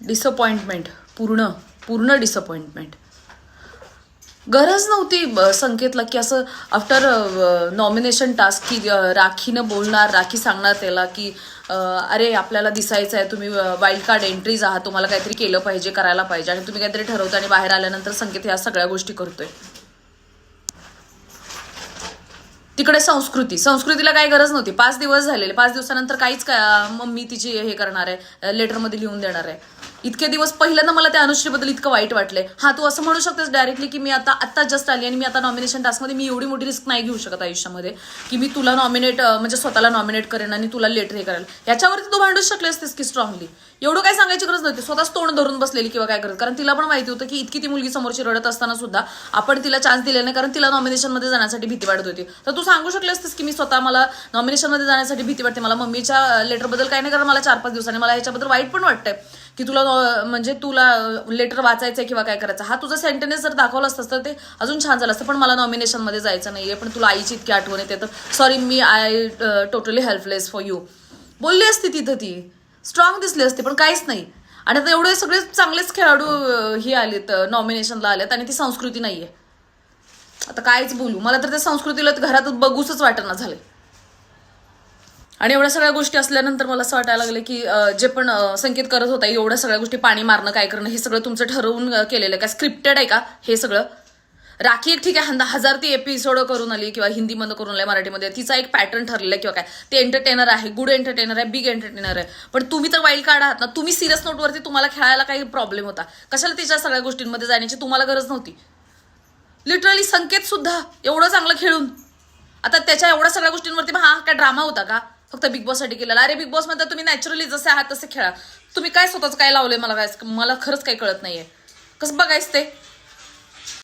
Disappointment, पूर्ण पूर्ण disappointment. गरज नव्हती संकेतला की असं आफ्टर नॉमिनेशन टास्क की राखीनं बोलणार, राखी सांगणार त्याला की अरे आपल्याला दिसायचं आहे, तुम्ही वाईल्ड कार्ड एंट्रीज आहात, तुम्हाला काहीतरी केलं पाहिजे, करायला पाहिजे, आणि तुम्ही काहीतरी ठरवता आणि बाहेर आल्यानंतर संकेत ह्या सगळ्या गोष्टी करतोय. तिकडे संस्कृतीला काही गरज नव्हती. 5 दिवस झालेले, 5 दिवसानंतर काहीच मम्मी तिची हे करणार आहे, लेटरमध्ये लिहून देणार आहे. इतके दिवस पहिल्यांदा मला त्या अनुश्रीबद्दल इतकं वाईट वाटलंय. हा, तू असं म्हणू शकतेस डायरेक्टली की मी आता जस्ट आली आणि मी आता नॉमिनेशन टास्कमध्ये मी एवढी मोठी रिस्क नाही घेऊ शकत आयुष्यामध्ये की मी तुला नॉमिनेट म्हणजे स्वतःला नॉमिनेट करेन आणि तुला लेटर हे करेल. याच्यावरती तू भांडूच शकले असतेस की स्ट्रॉंगली. एवढं काही सांगायची गरज नव्हती. स्वतःच तोंड धरून बसलेली किंवा काय करत, कारण तिला पण माहिती होतं की इतकी ती मुलगी समोरची रडत असताना सुद्धा आपण तिला चान्स दिले नाही, कारण तिला नॉमिनेशनमध्ये जाण्यासाठी भीती वाटत होती. तर तू सांगू शकले असतेस की मी स्वतः मला नॉमिनेशनमध्ये जाण्यासाठी भीती वाटते, मला मम्मीच्या लेटरबद्दल काही नाही, कारण मला 4-5 दिवसांनी मला ह्याच्याबद्दल वाईट पण वाटतंय की तुला म्हणजे तुला लेटर वाचायचंय किंवा काय करायचं. हा तुझा सेंटेन्स जर दाखवला असतं तर ते अजून छान झालं असतं. पण मला नॉमिनेशनमध्ये जायचं नाहीये, पण तुला आईची इतकी आठवण येते तर sorry, me I totally helpless for you बोलली असती तिथं. ती स्ट्रॉंग दिसली असती, पण काहीच नाही. आणि आता एवढे सगळे चांगलेच खेळाडू हे आलेत, नॉमिनेशनला आलेत, आणि ती संस्कृती नाहीये. आता कायच बोलू, मला तर त्या संस्कृतीला घरात बघूसच वाटेना झाले. आणि एवढ्या सगळ्या गोष्टी असल्यानंतर मला असं वाटायला लागलं की जे पण संकेत करत होता, एवढ्या सगळ्या गोष्टी पाणी मारणं, काय करणं, हे सगळं तुमचं ठरवून केलेलं आहे का? स्क्रिप्टेड आहे का हे सगळं? राखी एक ठीक आहे, 1000 ती एपिसोड करून आली किंवा हिंदीमध्ये करून आली, मराठीमध्ये तिचा एक पॅटर्न ठरलेला आहे किंवा काय, ते एंटरटेनर आहे, गुड एंटरटेनर आहे, बिग एंटरटेनर आहे. पण तुम्ही तर वाईल्ड कार्ड आहात ना. तुम्ही सिरियस नोटवरती तुम्हाला खेळायला काही प्रॉब्लेम होता, कशाला तिच्या सगळ्या गोष्टींमध्ये जाण्याची तुम्हाला गरज नव्हती. लिटरली संकेत सुद्धा एवढं चांगलं खेळून आता त्याच्या एवढ्या सगळ्या गोष्टींवरती हा काय ड्रामा होता का फक्त बिग बॉससाठी केलेला? अरे बिग बॉस मध्ये तुम्ही नॅचरली जसे आहात तसे खेळा. तुम्ही काय स्वतःच काय लावलंय मला खरंच काही कळत नाहीये. कसं बघायचं ते?